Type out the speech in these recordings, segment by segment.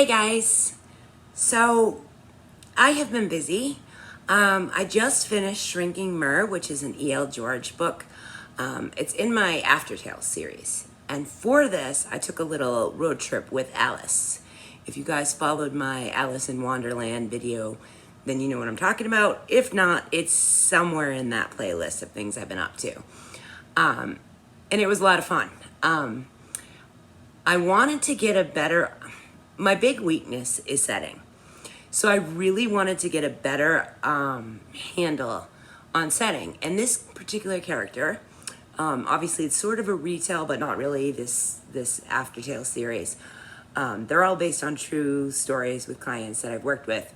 guys. So I have been busy. I just finished Shrinking Mer, which is an E.L. George book. It's in my Aftertales series. And for this, I took a little road trip with Alice. If you guys followed my Alice in Wonderland video, then you know what I'm talking about. If not, it's somewhere in that playlist of things I've been up to. And it was a lot of fun. I wanted to get a better, my big weakness is setting. So I really wanted to get a better handle on setting. And this particular character, obviously it's sort of a retell, but not really, this Aftertale series. They're all based on true stories with clients that I've worked with.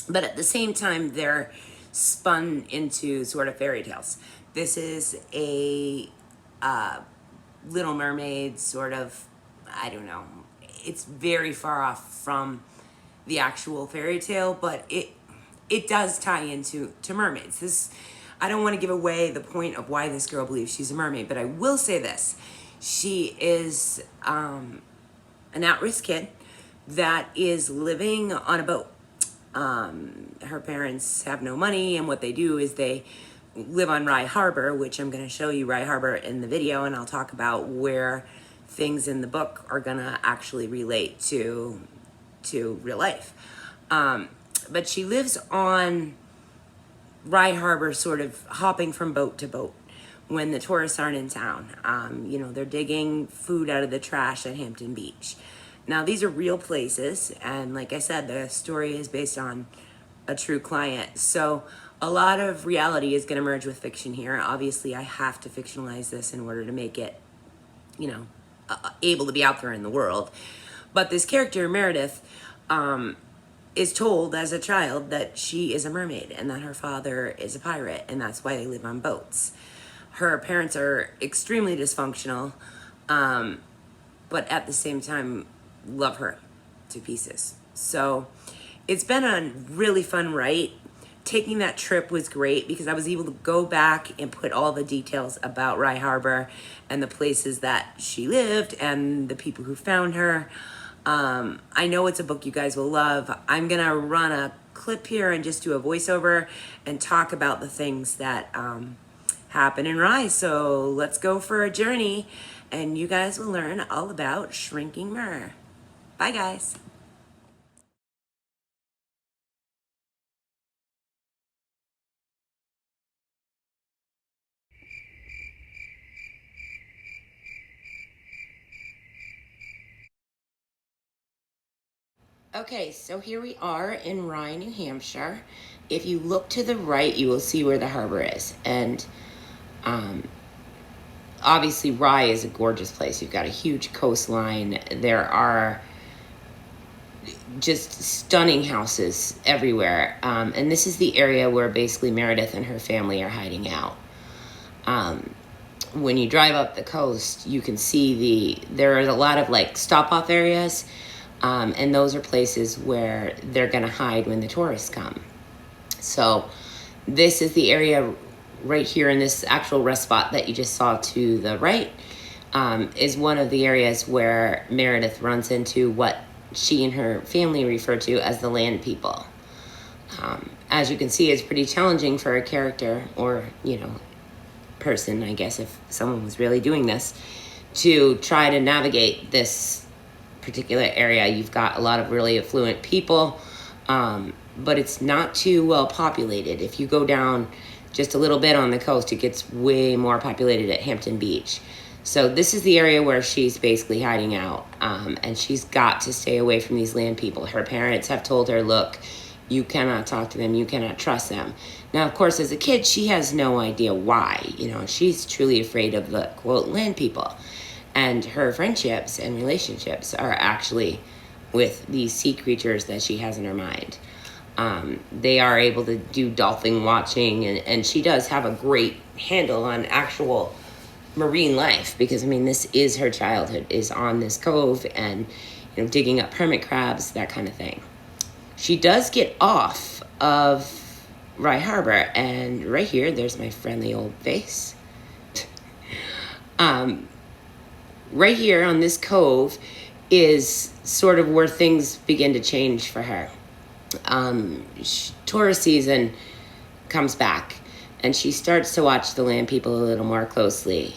But at the same time, they're spun into sort of fairy tales. This is a Little Mermaid sort of, I don't know. It's very far off from the actual fairy tale, but it does tie into mermaids. I don't want to give away the point of why this girl believes she's a mermaid, but I will say this. She is an at-risk kid that is living on a boat. Her parents have no money, and what they do is they live on Rye Harbor, which I'm going to show you Rye Harbor in the video, and I'll talk about where things in the book are going to actually relate to real life. But she lives on Rye Harbor, sort of hopping from boat to boat when the tourists aren't in town. They're digging food out of the trash at Hampton Beach. Now, these are real places, and like I said, the story is based on a true client. So a lot of reality is going to merge with fiction here. Obviously, I have to fictionalize this in order to make it, able to be out there in the world. But this character, Meredith, is told as a child that she is a mermaid and that her father is a pirate, and that's why they live on boats. Her parents are extremely dysfunctional, but at the same time love her to pieces. So it's been a really fun write. Taking that trip was great because I was able to go back and put all the details about Rye Harbor and the places that she lived and the people who found her. I know it's a book you guys will love. I'm going to run a clip here and just do a voiceover and talk about the things that happen in Rye. So let's go for a journey and you guys will learn all about Shrinking Mer. Bye, guys. Okay, so here we are in Rye, New Hampshire. If you look to the right, you will see where the harbor is. And obviously, Rye is a gorgeous place. You've got a huge coastline. There are just stunning houses everywhere. And this is the area where basically Meredith and her family are hiding out. When you drive up the coast, you can see there are a lot of like stop-off areas. And those are places where they're going to hide when the tourists come. So this is the area right here in this actual rest spot that you just saw to the right, is one of the areas where Meredith runs into what she and her family refer to as the land people. As you can see, it's pretty challenging for a character or, person, I guess, if someone was really doing this, to try to navigate this particular area. You've got a lot of really affluent people, but it's not too well populated. If you go down just a little bit on the coast, it gets way more populated at Hampton Beach. So this is the area where she's basically hiding out, and she's got to stay away from these land people. Her parents have told her, look, you cannot talk to them, you cannot trust them. Now, of course, as a kid, she has no idea why. She's truly afraid of the, quote, land people. And her friendships and relationships are actually with these sea creatures that she has in her mind. They are able to do dolphin watching, and she does have a great handle on actual marine life because, this is her childhood, is on this cove and, digging up hermit crabs, that kind of thing. She does get off of Rye Harbor, and right here, there's my friendly old face. Right here on this cove is sort of where things begin to change for her. Tourist season comes back, and she starts to watch the land people a little more closely.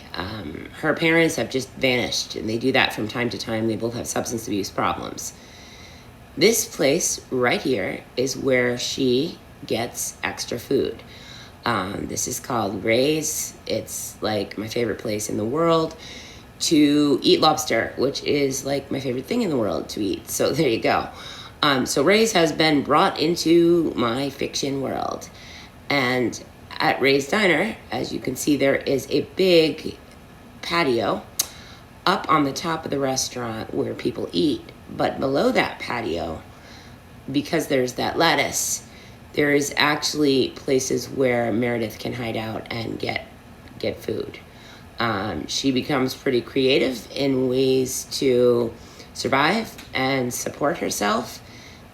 Her parents have just vanished, and they do that from time to time. They both have substance abuse problems. This place right here is where she gets extra food. This is called Ray's. It's like my favorite place in the world to eat lobster, which is like my favorite thing in the world to eat. So there you go. So Ray's has been brought into my fiction world. And at Ray's Diner, as you can see, there is a big patio up on the top of the restaurant where people eat. But below that patio, because there's that lettuce, there is actually places where Meredith can hide out and get food. She becomes pretty creative in ways to survive and support herself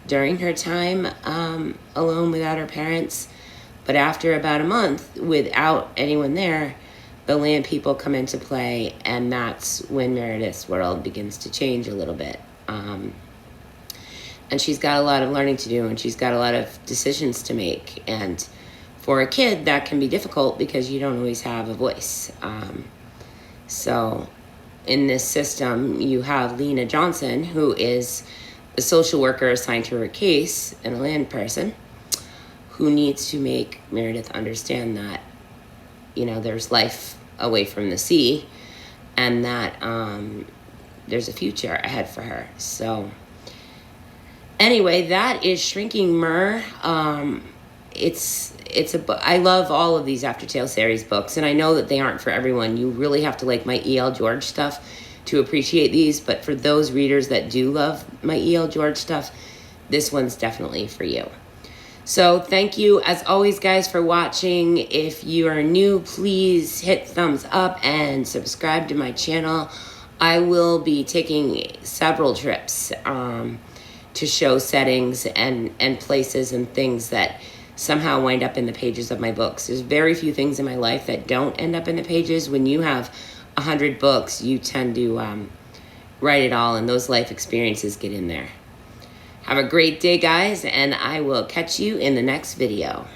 during her time alone without her parents. But after about a month without anyone there, the land people come into play, and that's when Meredith's world begins to change a little bit. And she's got a lot of learning to do, and she's got a lot of decisions to make. And for a kid, that can be difficult because you don't always have a voice. So in this system, you have Lena Johnson, who is the social worker assigned to her case and a land person, who needs to make Meredith understand that, you know, there's life away from the sea, and that there's a future ahead for her. So anyway, that is Shrinking Mur. It's a book. I love all of these After Tale series books, and I know that they aren't for everyone. You really have to like my E.L. George stuff to appreciate these, but for those readers that do love my E.L. George stuff, this one's definitely for you. So thank you, as always, guys, for watching. If you are new, please hit thumbs up and subscribe to my channel. I will be taking several trips to show settings and places and things that somehow wind up in the pages of my books. There's very few things in my life that don't end up in the pages. When you have 100 books, you tend to write it all, and those life experiences get in there. Have a great day, guys, and I will catch you in the next video.